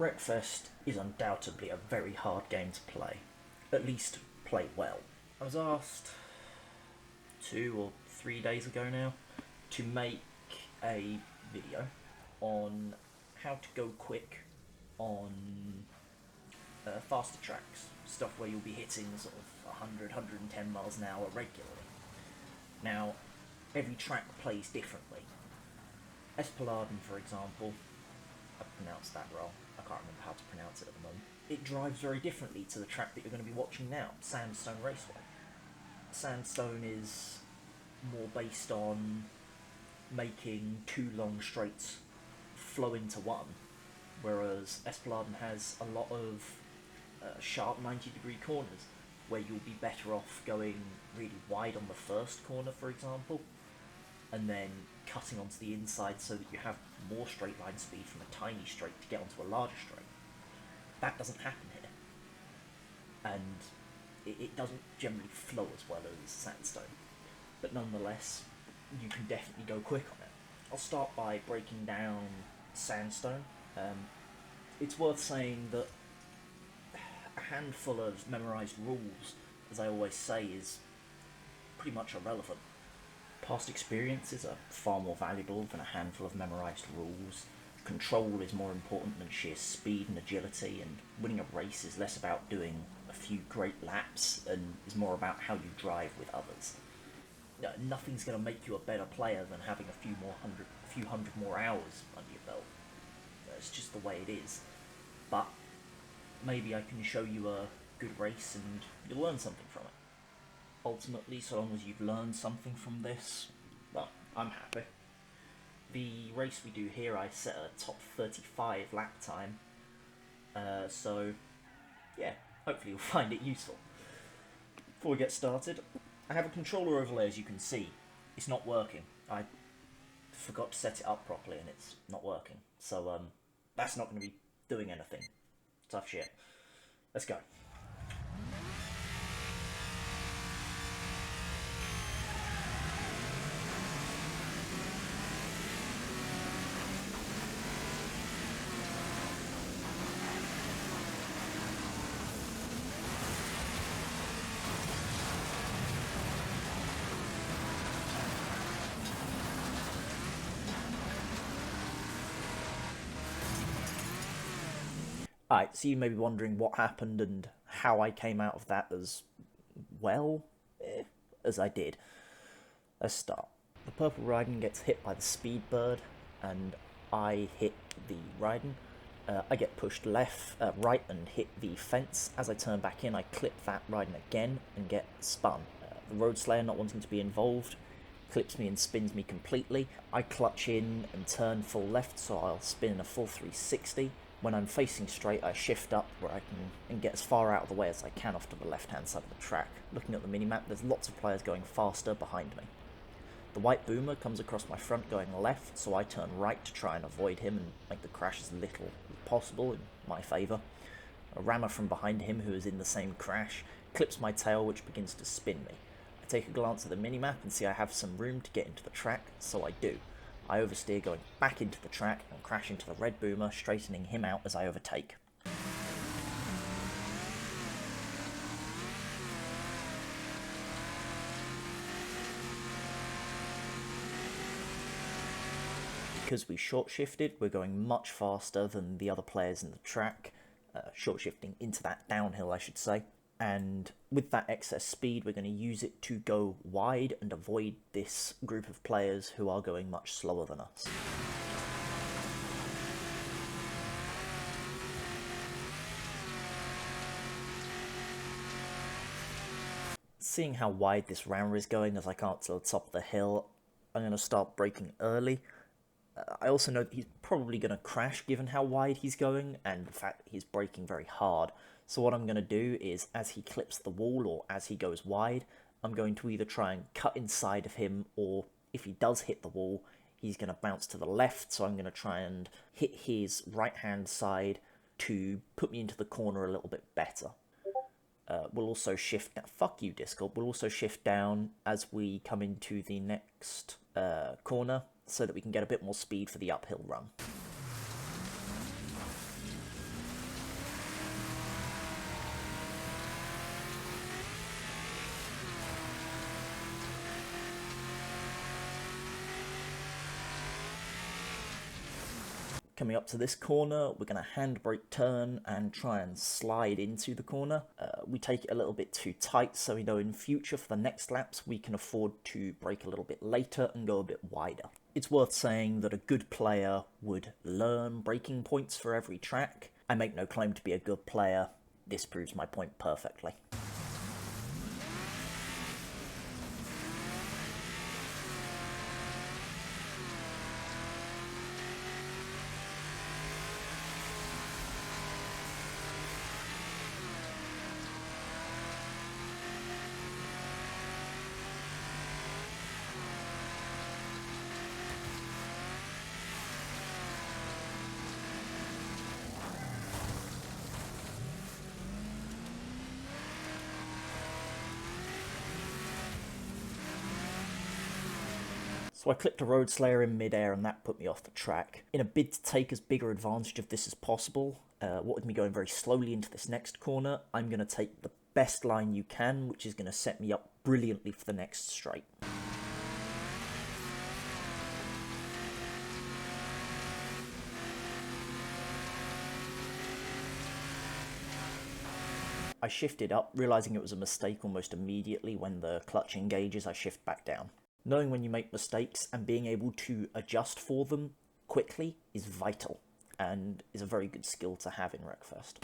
Wreckfest is undoubtedly a very hard game to play, at least play well. I was asked 2 or 3 days ago now to make a video on how to go quick on faster tracks, stuff where you'll be hitting sort of 100, 110 miles an hour regularly. Now, every track plays differently. Esplanade, for example, I pronounced that wrong. I can't remember how to pronounce it at the moment. It drives very differently to the track that you're going to be watching now, Sandstone Raceway. Sandstone is more based on making two long straights flow into one, whereas Esplanade has a lot of sharp 90-degree corners where you'll be better off going really wide on the first corner, for example, and then cutting onto the inside so that you have more straight line speed from a tiny straight to get onto a larger straight. That doesn't happen here, and it doesn't generally flow as well as Sandstone, but nonetheless, you can definitely go quick on it. I'll start by breaking down Sandstone. It's worth saying that a handful of memorised rules, as I always say, is pretty much irrelevant. Past experiences are far more valuable than a handful of memorised rules. Control is more important than sheer speed and agility, and winning a race is less about doing a few great laps and is more about how you drive with others. Nothing's going to make you a better player than having a few hundred more hours under your belt. It's just the way it is. But maybe I can show you a good race and you'll learn something from it. Ultimately, so long as you've learned something from this, well, I'm happy. The race we do here, I set a top 35 lap time, so yeah, hopefully you'll find it useful. Before we get started, I have a controller overlay, as you can see. It's not working. I forgot to set it up properly and it's not working, so that's not going to be doing anything. Tough shit. Let's go. Alright, so you may be wondering what happened and how I came out of that as well as I did. Let's start. The purple Raiden gets hit by the speed bird, and I hit the Raiden. I get pushed right, and hit the fence. As I turn back in, I clip that Raiden again and get spun. The Road Slayer, not wanting to be involved, clips me and spins me completely. I clutch in and turn full left, so I'll spin a full 360. When I'm facing straight, I shift up where I can and get as far out of the way as I can off to the left-hand side of the track. Looking at the minimap, there's lots of players going faster behind me. The white boomer comes across my front going left, so I turn right to try and avoid him and make the crash as little as possible in my favour. A rammer from behind him, who is in the same crash, clips my tail, which begins to spin me. I take a glance at the minimap and see I have some room to get into the track, so I do. I oversteer going back into the track and crash into the red boomer, straightening him out as I overtake. Because we short-shifted, we're going much faster than the other players in the track, short-shifting into that downhill, I should say. And with that excess speed, we're going to use it to go wide and avoid this group of players who are going much slower than us. Seeing how wide this rammer is going as I come up to the top of the hill, I'm going to start braking early. I also know that he's probably going to crash given how wide he's going and the fact that he's braking very hard. So what I'm going to do is, as he clips the wall or as he goes wide, I'm going to either try and cut inside of him, or if he does hit the wall, he's going to bounce to the left, so I'm going to try and hit his right-hand side to put me into the corner a little bit better. We'll also shift... Fuck you, Discord. We'll also shift down as we come into the next corner, so that we can get a bit more speed for the uphill run. Coming up to this corner, we're going to handbrake turn and try and slide into the corner. We take it a little bit too tight, so we know in future for the next laps we can afford to brake a little bit later and go a bit wider. It's worth saying that a good player would learn braking points for every track. I make no claim to be a good player. This proves my point perfectly. So I clipped a Road Slayer in midair and that put me off the track. In a bid to take as bigger advantage of this as possible, what with me going very slowly into this next corner, I'm going to take the best line you can, which is going to set me up brilliantly for the next straight. I shifted up, realising it was a mistake almost immediately. When the clutch engages, I shift back down. Knowing when you make mistakes and being able to adjust for them quickly is vital, and is a very good skill to have in Wreckfest.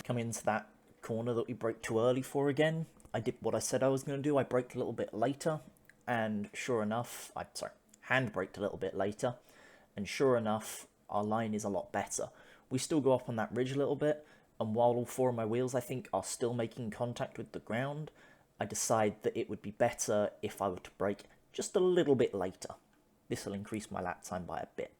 Coming into that corner that we braked too early for again, I did what I said I was going to do. I braked a little bit later, and sure enough, hand braked a little bit later, and sure enough, our line is a lot better. We still go up on that ridge a little bit, and while all four of my wheels, I think, are still making contact with the ground, I decide that it would be better if I were to brake just a little bit later. This will increase my lap time by a bit.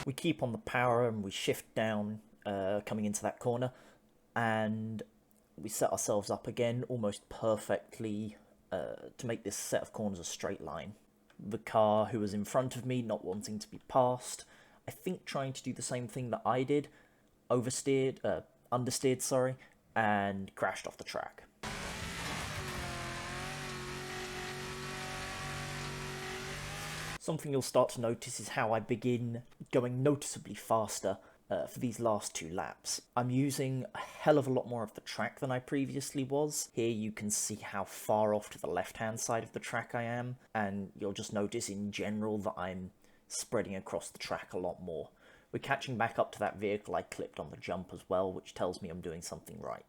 We keep on the power and we shift down coming into that corner, and we set ourselves up again almost perfectly to make this set of corners a straight line. The car who was in front of me, not wanting to be passed, I think trying to do the same thing that I did, understeered, sorry, and crashed off the track. Something you'll start to notice is how I begin going noticeably faster for these last two laps. I'm using a hell of a lot more of the track than I previously was. Here you can see how far off to the left-hand side of the track I am, and you'll just notice in general that I'm spreading across the track a lot more. We're catching back up to that vehicle I clipped on the jump as well, which tells me I'm doing something right.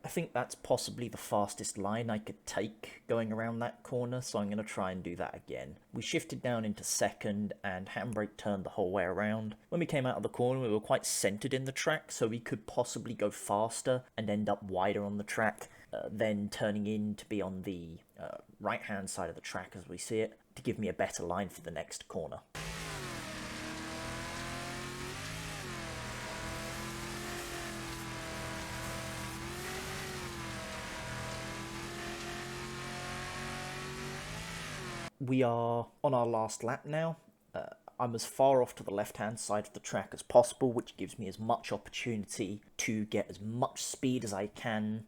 I think that's possibly the fastest line I could take going around that corner, so I'm going to try and do that again. We shifted down into second and handbrake turned the whole way around. When we came out of the corner, we were quite centered in the track, so we could possibly go faster and end up wider on the track, then turning in to be on the right-hand side of the track as we see it, to give me a better line for the next corner. We are on our last lap now. I'm as far off to the left-hand side of the track as possible, which gives me as much opportunity to get as much speed as I can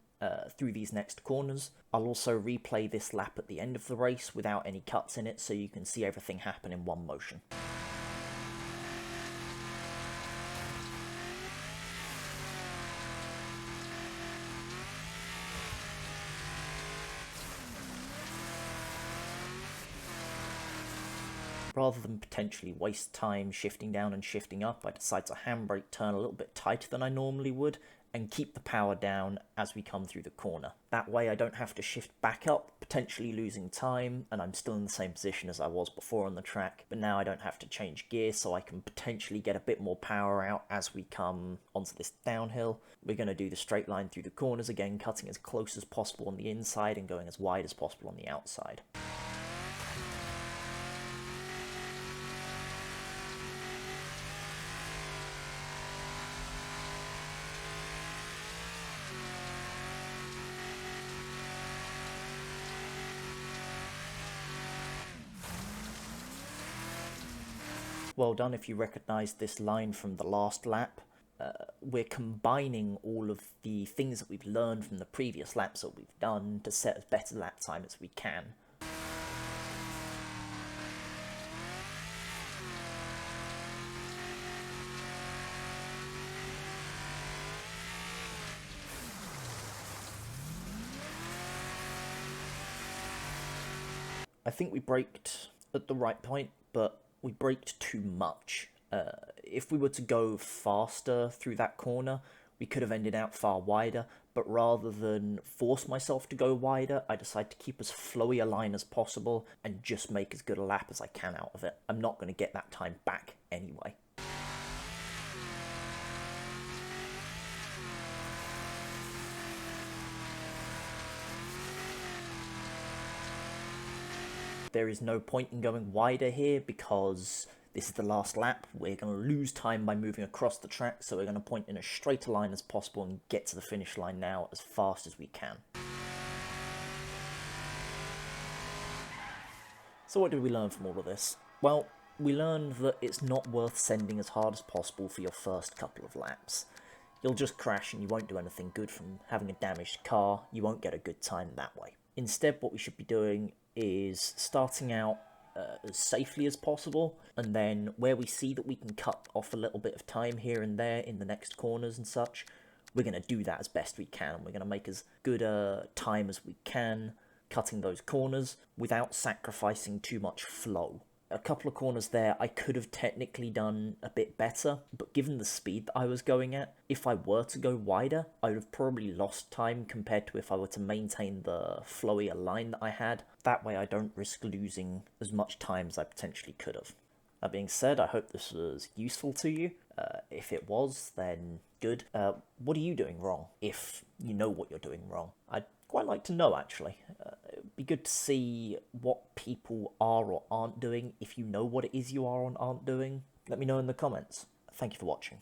through these next corners. I'll also replay this lap at the end of the race without any cuts in it, so you can see everything happen in one motion. Rather than potentially waste time shifting down and shifting up, I decide to handbrake turn a little bit tighter than I normally would and keep the power down as we come through the corner. That way I don't have to shift back up, potentially losing time, and I'm still in the same position as I was before on the track, but now I don't have to change gear, so I can potentially get a bit more power out as we come onto this downhill. We're going to do the straight line through the corners again, cutting as close as possible on the inside and going as wide as possible on the outside. Well done if you recognise this line from the last lap. We're combining all of the things that we've learned from the previous laps that we've done to set as better lap time as we can. I think we braked at the right point, but we braked too much. If we were to go faster through that corner, we could have ended out far wider, but rather than force myself to go wider, I decided to keep as flowy a line as possible and just make as good a lap as I can out of it. I'm not going to get that time back anyway. There is no point in going wider here because this is the last lap. We're going to lose time by moving across the track, so we're going to point in as straight a line as possible and get to the finish line now as fast as we can. So what did we learn from all of this? Well, we learned that it's not worth sending as hard as possible for your first couple of laps. You'll just crash and you won't do anything good from having a damaged car. You won't get a good time that way. Instead, what we should be doing is starting out as safely as possible, and then where we see that we can cut off a little bit of time here and there in the next corners and such, we're going to do that as best we can. We're going to make as good a time as we can cutting those corners without sacrificing too much flow. A couple of corners there I could have technically done a bit better, but given the speed that I was going at, if I were to go wider, I would have probably lost time compared to if I were to maintain the flowier line that I had. That way I don't risk losing as much time as I potentially could have. That being said, I hope this was useful to you. If it was, then good. What are you doing wrong, if you know what you're doing wrong? I'd quite like to know, actually. It'd be good to see what people are or aren't doing. If you know what it is you are or aren't doing, let me know in the comments. Thank you for watching.